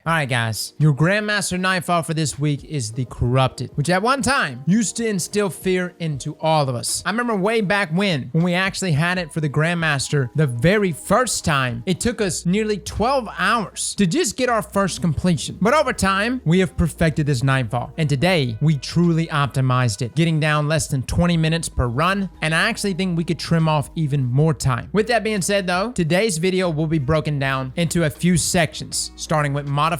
Alright guys, your Grandmaster Nightfall for this week is the Corrupted, which at one time used to instill fear into all of us. I remember way back when we actually had it for the Grandmaster the very first time, it took us nearly 12 hours to just get our first completion. But over time, we have perfected this Nightfall, and today we truly optimized it, getting down less than 20 minutes per run, and I actually think we could trim off even more time. With that being said though, today's video will be broken down into a few sections, starting with modifiers,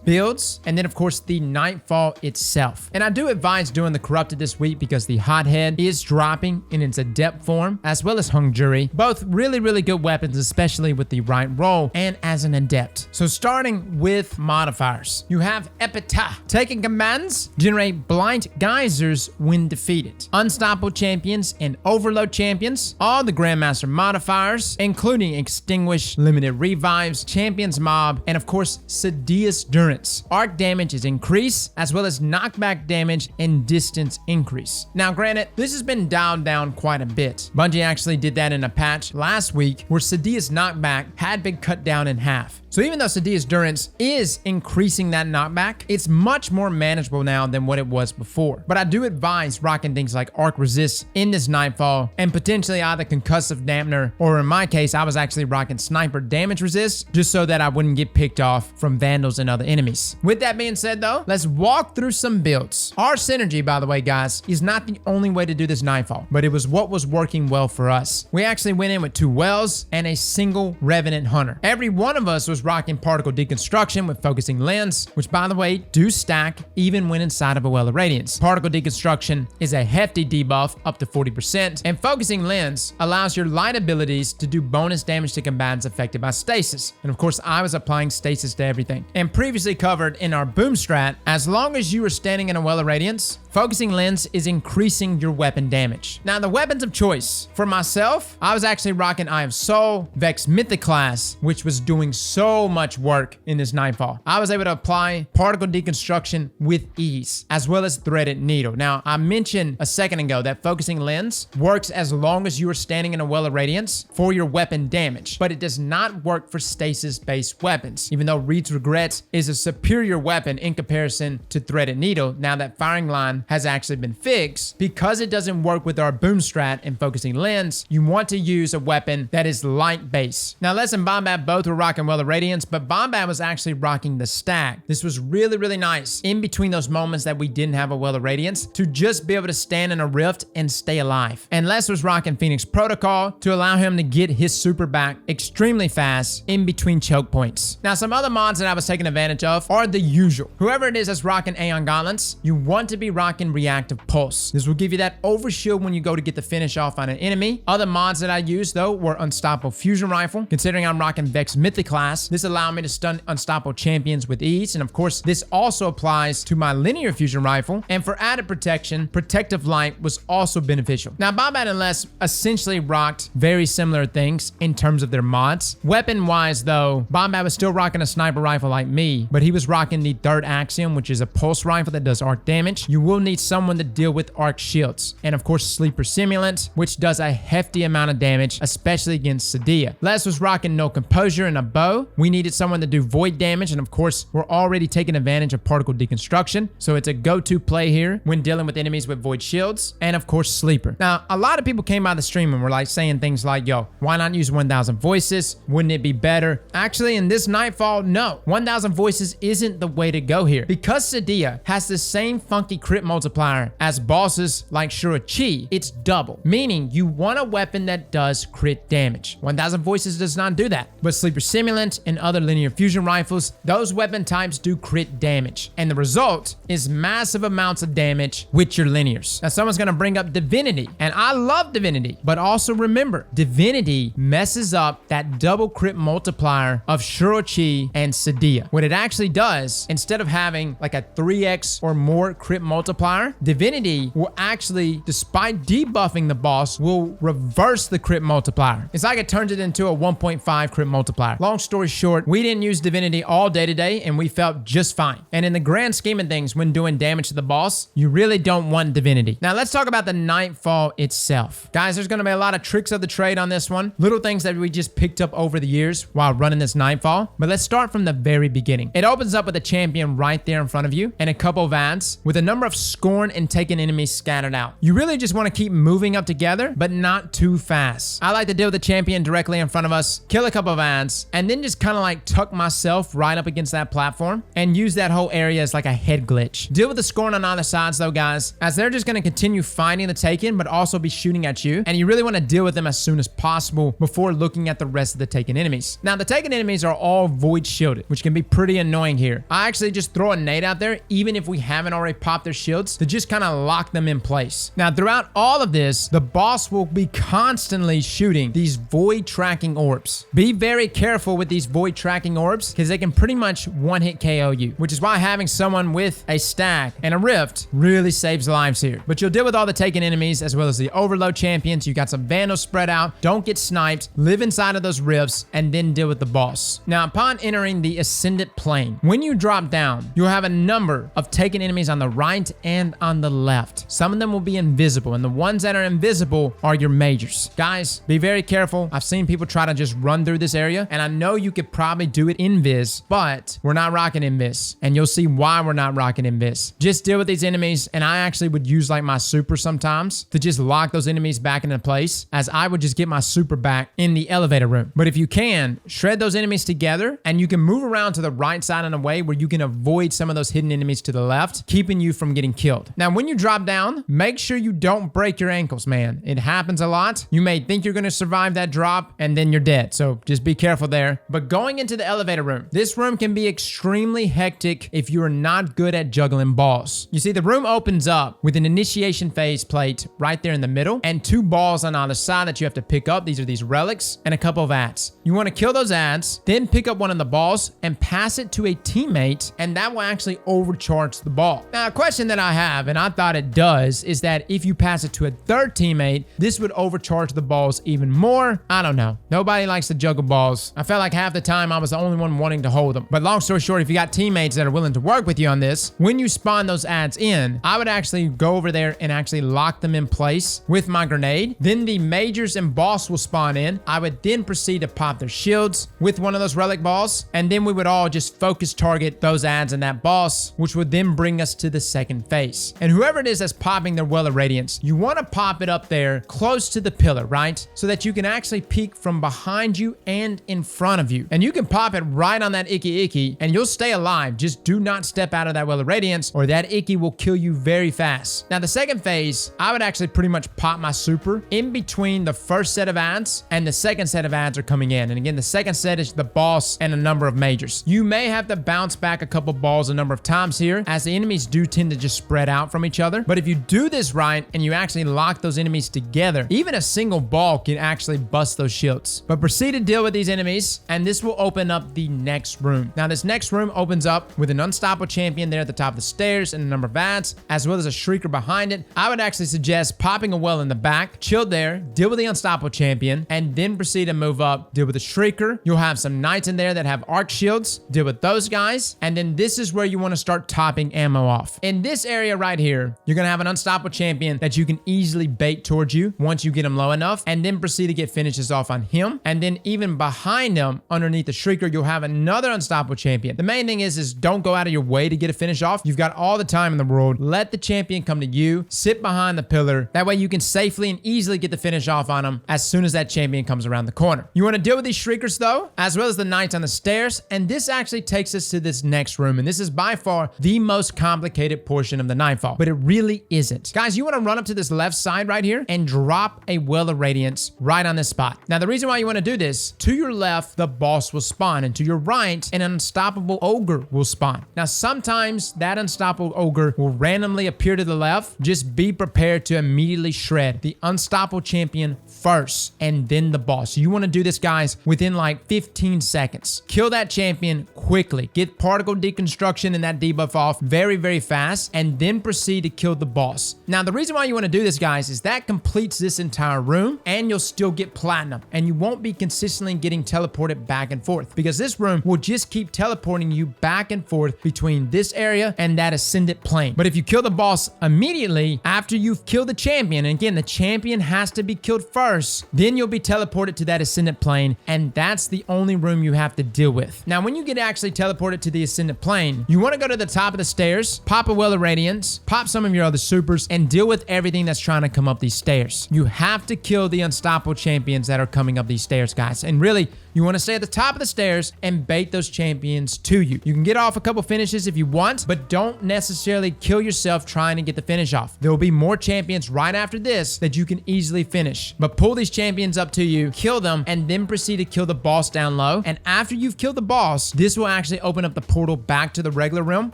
builds, and then of course the Nightfall itself. And I do advise doing the Corrupted this week because the Hothead is dropping in its adept form, as well as Hung Jury. Both really good weapons, especially with the right roll and as an adept. So starting with modifiers, you have Emet Tapia. Taking commands, generate blind geysers when defeated. Unstoppable champions and overload champions, all the Grandmaster modifiers, including extinguish, limited revives, champions mob, and of course Sadia's Durance. Arc damage is increased, as well as knockback damage and distance increase. Now granted, this has been dialed down quite a bit. Bungie actually did that in a patch last week where Sadia's knockback had been cut down in half. So even though Sadia's Durance is increasing that knockback, it's much more manageable now than what it was before. But I do advise rocking things like Arc Resist in this Nightfall, and potentially either Concussive Dampener, or in my case, I was actually rocking Sniper Damage Resist, just so that I wouldn't get picked off from Vandals and other enemies. With that being said though, let's walk through some builds. Our synergy, by the way guys, is not the only way to do this Nightfall, but it was what was working well for us. We actually went in with 2 Wells and a single Revenant Hunter. Every one of us was rocking Particle Deconstruction with Focusing Lens, which by the way do stack even when inside of a Well of Radiance. Particle Deconstruction is a hefty debuff up to 40%, and Focusing Lens allows your light abilities to do bonus damage to combatants affected by stasis. And of course I was applying stasis to everything. And previously covered in our boom strat, as long as you are standing in a Well of Radiance, Focusing Lens is increasing your weapon damage. Now the weapons of choice, for myself, I was actually rocking Eye of Soul, Vex Mythic class, which was doing so much work in this Nightfall. I was able to apply Particle Deconstruction with ease, as well as Threaded Needle. Now I mentioned a second ago that Focusing Lens works as long as you are standing in a Well of Radiance for your weapon damage, but it does not work for stasis based weapons, even though Reed's Regrets is a superior weapon in comparison to Threaded Needle. Now that firing line has actually been fixed, because it doesn't work with our boom strat and Focusing Lens, you want to use a weapon that is light base. Now Les and Bombat both were rocking Well of Radiance, but Bombat was actually rocking the stack. This was really nice in between those moments that we didn't have a Well of Radiance, to just be able to stand in a rift and stay alive. And Les was rocking Phoenix Protocol to allow him to get his super back extremely fast in between choke points. Now some other mods that I was taking advantage of are the usual. Whoever it is that's rocking Aeon Gauntlets, you want to be rocking Reactive Pulse. This will give you that overshield when you go to get the finish off on an enemy. Other mods that I used though were Unstoppable Fusion Rifle. Considering I'm rocking Vex Mythic class, this allowed me to stun unstoppable champions with ease. And of course this also applies to my linear fusion rifle, and for added protection, Protective Light was also beneficial. Now Bombat and Les essentially rocked very similar things in terms of their mods. Weapon wise though, Bombat was still rocking a sniper rifle like me, but he was rocking the third Axiom, which is a pulse rifle that does arc damage. You will need someone to deal with arc shields, and of course Sleeper Simulant, which does a hefty amount of damage, especially against Sadia. Les was rocking No Composure and a bow. We needed someone to do void damage, and of course we're already taking advantage of Particle Deconstruction, so it's a go-to play here when dealing with enemies with void shields. And of course Sleeper. Now a lot of people came by the stream and were like saying things like, yo, why not use 1000 Voices? Wouldn't it be better? Actually in this Nightfall, no, 1000 Voices isn't the way to go here, because Sadia has the same funky crit multiplier as bosses like Shura Chi. It's double, meaning you want a weapon that does crit damage. 1000 Voices does not do that, but Sleeper Simulant and other linear fusion rifles, those weapon types do crit damage, and the result is massive amounts of damage with your linears. Now someone's gonna bring up Divinity, and I love Divinity, but also remember, Divinity messes up that double crit multiplier of Shura Chi and Sadia. What it actually does, instead of having like a 3x or more crit multiplier, Divinity will actually, despite debuffing the boss, will reverse the crit multiplier. It's like it turns it into a 1.5 crit multiplier. Long story short, we didn't use divinity all day today and we felt just fine. And in the grand scheme of things, when doing damage to the boss, you really don't want divinity. Now let's talk about the Nightfall itself. Guys, there's gonna be a lot of tricks of the trade on this one. Little things that we just picked up over the years while running this Nightfall. But let's start from the very beginning. It opens up with a champion right there in front of you and a couple of ads with a number of scorn and taken enemies scattered out. You really just want to keep moving up together, but not too fast. I like to deal with the champion directly in front of us, kill a couple of ads, and then just kind of like tuck myself right up against that platform and use that whole area as like a head glitch. Deal with the scorn on either sides though, guys, as they're just going to continue fighting the taken, but also be shooting at you. And you really want to deal with them as soon as possible before looking at the rest of the taken enemies. Now, the taken enemies are all void shielded, which can be pretty annoying here. I actually just throw a nade out there, even if we haven't already popped their shields, to just kind of lock them in place. Now, throughout all of this, the boss will be constantly shooting these void tracking orbs. Be very careful with these void tracking orbs because they can pretty much one-hit KO you, which is why having someone with a stack and a rift really saves lives here. But you'll deal with all the taken enemies as well as the overload champions. You got some vandals spread out. Don't get sniped. Live inside of those rifts and then deal with the boss. Now, upon entering the ascended plane, when you drop down, you'll have a number of taken enemies on the right and on the left. Some of them will be invisible, and the ones that are invisible are your majors. Guys, be very careful. I've seen people try to just run through this area, and I know you could probably do it invis, but we're not rocking invis, and you'll see why we're not rocking invis. Just deal with these enemies, and I actually would use like my super sometimes to just lock those enemies back into place, as I would just get my super back in the elevator room. But if you can, shred those enemies together, and you can move around to the right side in a way where you can avoid some of those hidden enemies to the left, keeping you from getting killed. Now, when you drop down, make sure you don't break your ankles, man. It happens a lot. You may think you're going to survive that drop, and then you're dead. So just be careful there. But going into the elevator room, this room can be extremely hectic if you are not good at juggling balls. You see, the room opens up with an initiation phase plate right there in the middle, and 2 balls on either side that you have to pick up. These are these relics and a couple of ads. You want to kill those ads, then pick up one of the balls and pass it to a teammate, and that will actually overcharge the ball. Now, a question that I have, and I thought it does, is that if you pass it to a third teammate, this would overcharge the balls even more. I don't know. Nobody likes to juggle balls. I felt like half the time I was the only one wanting to hold them. But long story short, if you got teammates that are willing to work with you on this, when you spawn those ads in, I would actually go over there and actually lock them in place with my grenade. Then the majors and boss will spawn in. I would then proceed to pop their shields with one of those relic balls, and then we would all just focus target those ads and that boss, which would then bring us to the second phase. And whoever it is that's popping their well of radiance, you want to pop it up there close to the pillar, right? So that you can actually peek from behind you and in front of you. And you can pop it right on that icky and you'll stay alive. Just do not step out of that well of radiance or that icky will kill you very fast. Now, the second phase, I would actually pretty much pop my super in between the first set of ads and the second set of ads are coming in. And again, the second set is the boss and a number of majors. You may have to bounce back a couple balls a number of times here, as the enemies do tend to just spread out from each other. But if you do this right and you actually lock those enemies together, even a single ball can actually bust those shields. But proceed to deal with these enemies, and this will open up the next room. Now, this next room opens up with an unstoppable champion there at the top of the stairs and a number of ads, as well as a shrieker behind it. I would actually suggest popping a well in the back, chill there, deal with the unstoppable champion, and then proceed to move up, deal with the shrieker. You'll have some knights in there that have arc shields, deal with those guys, and then this is where you want to start topping ammo off. In this area right here, you're going to have an unstoppable champion that you can easily bait towards you once you get him low enough, and then proceed to get finishes off on him. And then even behind him, underneath the shrieker, you'll have another unstoppable champion. The main thing is don't go out of your way to get a finish off. You've got all the time in the world. Let the champion come to you, sit behind the pillar. That way you can safely and easily get the finish off on him as soon as that champion comes around the corner. You want to deal with these shriekers though, as well as the knights on the stairs. And this actually takes us to this next room. And this is by far the most complicated portion of the Nightfall, but it really isn't. Guys, you want to run up to this left side right here and drop a well of radiance right on this spot. Now, the reason why you want to do this, to your left, the boss will spawn, and to your right, an unstoppable ogre will spawn. Now, sometimes that unstoppable ogre will randomly appear to the left. Just be prepared to immediately shred the unstoppable champion first, and then the boss. You want to do this, guys, within like 15 seconds. Kill that champion quickly. Get particle deconstruction and that debuff off very, very fast, and then proceed to kill the boss. Now, the reason why you want to do this, guys, is that completes this entire room, and you'll still get platinum, and you won't be consistently getting teleported back back and forth, because this room will just keep teleporting you back and forth between this area and that ascendant plane. But if you kill the boss immediately after you've killed the champion, and again, the champion has to be killed first, then you'll be teleported to that ascendant plane, and that's the only room you have to deal with. Now, when you get actually teleported to the ascendant plane, you want to go to the top of the stairs, pop a Well of Radiance, pop some of your other supers, and deal with everything that's trying to come up these stairs. You have to kill the unstoppable champions that are coming up these stairs, guys. And really, you want to stay at the top of the stairs and bait those champions to you. You can get off a couple finishes if you want, but don't necessarily kill yourself trying to get the finish off. There will be more champions right after this that you can easily finish. But pull these champions up to you, kill them, and then proceed to kill the boss down low. And after you've killed the boss, this will actually open up the portal back to the regular realm,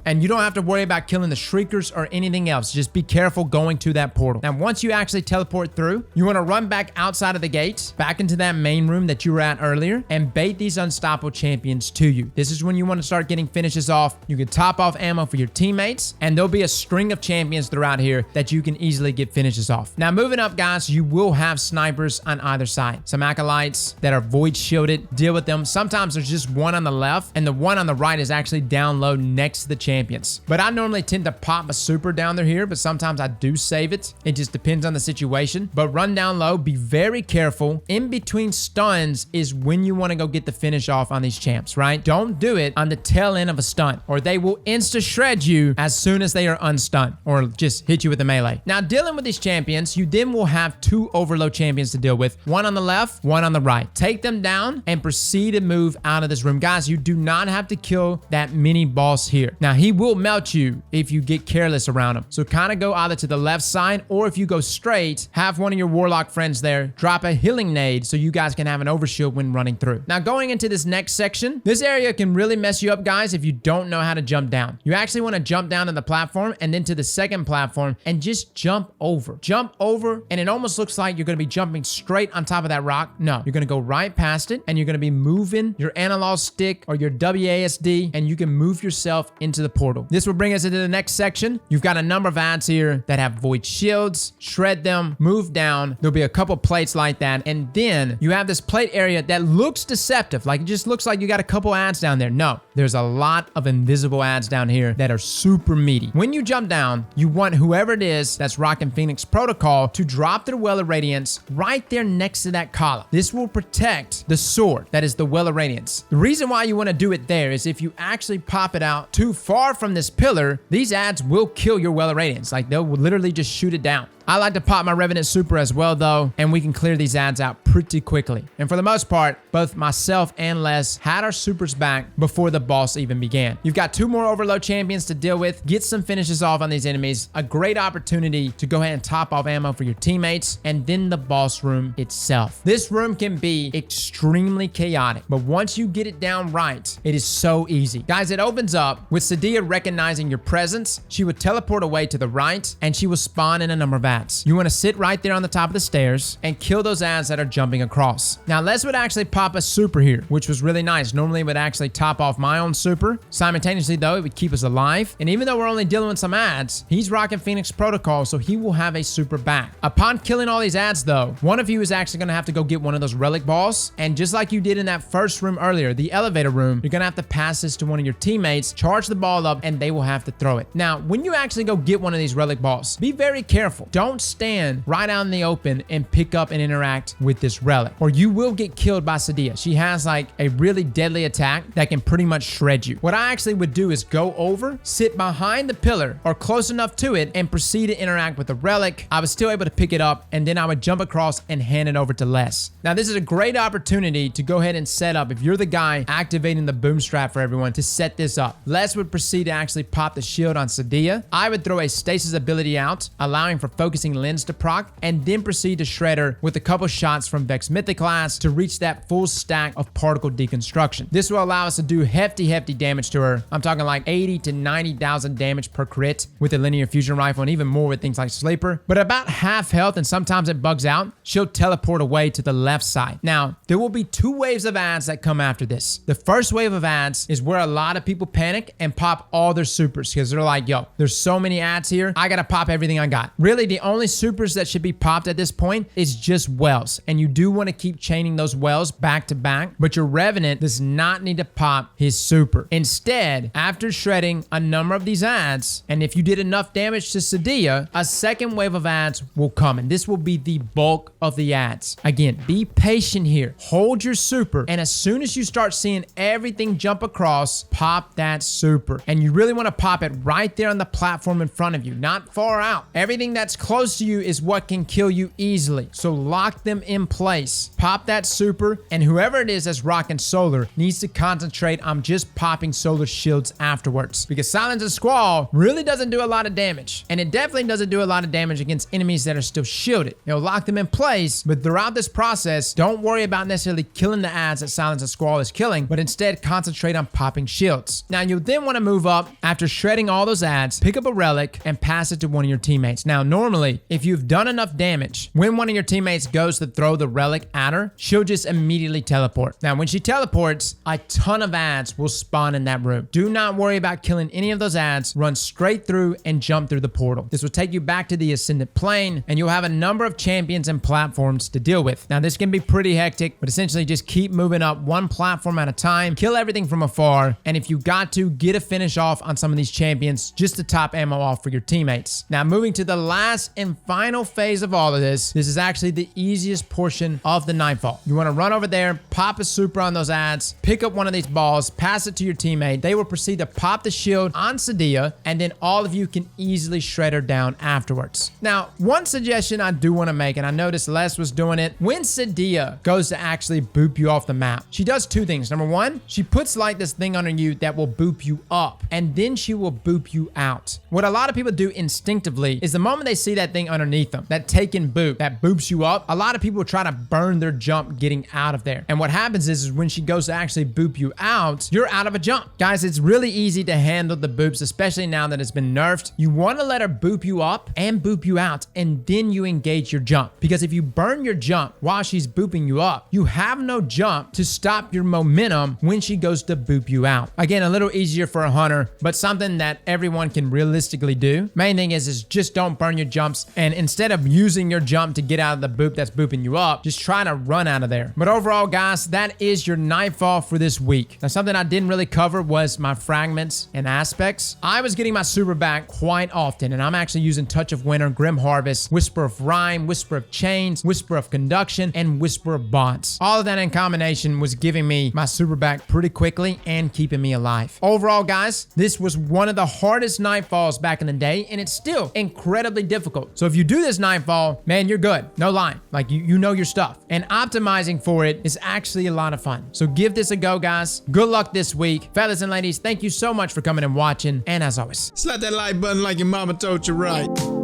and you don't have to worry about killing the Shriekers or anything else. Just be careful going to that portal. Now, once you actually teleport through, you want to run back outside of the gate, back into that main room that you were at earlier, and bait these unstoppable champions to you. This is when you want to start getting finishes off. You can top off ammo for your teammates, and there'll be a string of champions throughout here that you can easily get finishes off. Now, moving up, guys, you will have snipers on either side. Some acolytes that are void shielded, deal with them. Sometimes there's just one on the left, and the one on the right is actually down low next to the champions. But I normally tend to pop a super down there here, but sometimes I do save it. It just depends on the situation. But run down low, be very careful. In between stuns is when you want to go get the finish off on these champs, right? Don't do it on the tail end of a stun, or they will insta shred you as soon as they are unstunned, or just hit you with a melee. Now, dealing with these champions, you then will have two overload champions to deal with, one on the left, one on the right. Take them down and proceed to move out of this room. Guys, you do not have to kill that mini boss here. Now, he will melt you if you get careless around him. So kind of go either to the left side, or if you go straight, have one of your warlock friends there, drop a healing nade so you guys can have an overshield when running through. Now, going into this next section, this area can really mess you up, guys, if you don't know how to jump down. You actually want to jump down to the platform and then to the second platform and just jump over. Jump over, and it almost looks like you're going to be jumping straight on top of that rock. No, you're going to go right past it, and you're going to be moving your analog stick or your WASD, and you can move yourself into the portal. This will bring us into the next section. You've got a number of ads here that have void shields. Shred them, move down. There'll be a couple plates like that, and then you have this plate area that looks deceptive. Like, it just looks like you got a couple ads down there. No, there's a lot of invisible ads down here that are super meaty. When you jump down, you want whoever it is that's rocking Phoenix Protocol to drop their Well of Radiance right there next to that column. This will protect the sword that is the Well of Radiance. The reason why you want to do it there is if you actually pop it out too far from this pillar, these ads will kill your Well of Radiance. Like, they'll literally just shoot it down. I like to pop my Revenant Super as well, though, and we can clear these ads out pretty quickly. And for the most part, both myself and Les had our supers back before the boss even began. You've got two more overload champions to deal with. Get some finishes off on these enemies. A great opportunity to go ahead and top off ammo for your teammates, and then the boss room itself. This room can be extremely chaotic, but once you get it down right, it is so easy. Guys, it opens up with Sadia recognizing your presence. She would teleport away to the right, and she will spawn in a number of ads. You want to sit right there on the top of the stairs and kill those ads that are jumping across. Now, Les would actually pop a super here, which was really nice. Normally, it would actually top off my own super. Simultaneously, though, it would keep us alive. And even though we're only dealing with some ads, he's rocking Phoenix Protocol, so he will have a super back. Upon killing all these ads, though, one of you is actually going to have to go get one of those relic balls. And just like you did in that first room earlier, the elevator room, you're going to have to pass this to one of your teammates, charge the ball up, and they will have to throw it. Now, when you actually go get one of these relic balls, be very careful. Don't stand right out in the open and pick up and interact with this relic, or you will get killed by Sadia. She has like a really deadly attack that can pretty much shred you. What I actually would do is go over, sit behind the pillar or close enough to it, and proceed to interact with the relic. I was still able to pick it up, and then I would jump across and hand it over to Les. Now, this is a great opportunity to go ahead and set up, if you're the guy activating the boom strap for everyone, to set this up. Les would proceed to actually pop the shield on Sadia. I would throw a stasis ability out, allowing for focusing lens to proc, and then proceed to shred her with a couple shots from Vex Mythoclast to reach that full stack of particle deconstruction. This will allow us to do hefty damage to her. I'm talking like 80 to 90,000 damage per crit with a linear fusion rifle, and even more with things like Sleeper. But about half health, and sometimes it bugs out, she'll teleport away to the left side. Now, there will be two waves of ads that come after this. The first wave of ads is where a lot of people panic and pop all their supers, because they're like, yo, there's so many ads here, I gotta pop everything I got. Really, the the only supers that should be popped at this point is just wells. And you do want to keep chaining those wells back to back, but your Revenant does not need to pop his super. Instead, after shredding a number of these ads, and if you did enough damage to Sadia, a second wave of ads will come, and this will be the bulk of the ads. Again, be patient here. Hold your super, and as soon as you start seeing everything jump across, pop that super. And you really want to pop it right there on the platform in front of you, not far out. Everything that's close to you is what can kill you easily, so lock them in place. Pop that super, and whoever it is that's rocking solar needs to concentrate on just popping solar shields afterwards, because Silence and Squall really doesn't do a lot of damage, and it definitely doesn't do a lot of damage against enemies that are still shielded. It'll lock them in place, but throughout this process, don't worry about necessarily killing the ads that Silence and Squall is killing, but instead concentrate on popping shields. Now, you'll then want to move up after shredding all those ads, pick up a relic, and pass it to one of your teammates. Now, normally, if you've done enough damage, when one of your teammates goes to throw the relic at her, she'll just immediately teleport. Now, when she teleports, a ton of ads will spawn in that room. Do not worry about killing any of those ads. Run straight through and jump through the portal. This will take you back to the Ascendant Plane, and you'll have a number of champions and platforms to deal with. Now, this can be pretty hectic, but essentially just keep moving up one platform at a time, kill everything from afar, and if you got to, get a finish off on some of these champions just to top ammo off for your teammates. Now, moving to the last and final phase of all of this, this is actually the easiest portion of the Nightfall. You want to run over there, pop a super on those ads, pick up one of these balls, pass it to your teammate. They will proceed to pop the shield on Sadia, and then all of you can easily shred her down afterwards. Now, one suggestion I do want to make, and I noticed Les was doing it, when Sadia goes to actually boop you off the map, she does two things. Number one, she puts like this thing under you that will boop you up, and then she will boop you out. What a lot of people do instinctively is the moment they see that thing underneath them, that taken boop, that boops you up, a lot of people try to burn their jump getting out of there. And what happens is when she goes to actually boop you out, you're out of a jump. Guys, it's really easy to handle the boops, especially now that it's been nerfed. You want to let her boop you up and boop you out, and then you engage your jump. Because if you burn your jump while she's booping you up, you have no jump to stop your momentum when she goes to boop you out. Again, a little easier for a hunter, but something that everyone can realistically do. Main thing is just don't burn your jumps, and instead of using your jump to get out of the boop that's booping you up, just try to run out of there. But overall, guys, that is your Nightfall for this week. Now, something I didn't really cover was my fragments and aspects. I was getting my super back quite often, and I'm actually using Touch of Winter, Grim Harvest, Whisper of Rhyme, Whisper of Chains, Whisper of Conduction, and Whisper of Bonds. All of that in combination was giving me my super back pretty quickly and keeping me alive. Overall, guys, this was one of the hardest Nightfalls back in the day, and it's still incredibly difficult. So if you do this Nightfall, man, you're good. No line. Like, you know your stuff. And optimizing for it is actually a lot of fun. So give this a go, guys. Good luck this week. Fellas and ladies, thank you so much for coming and watching. And as always, slap that like button like your mama told you right.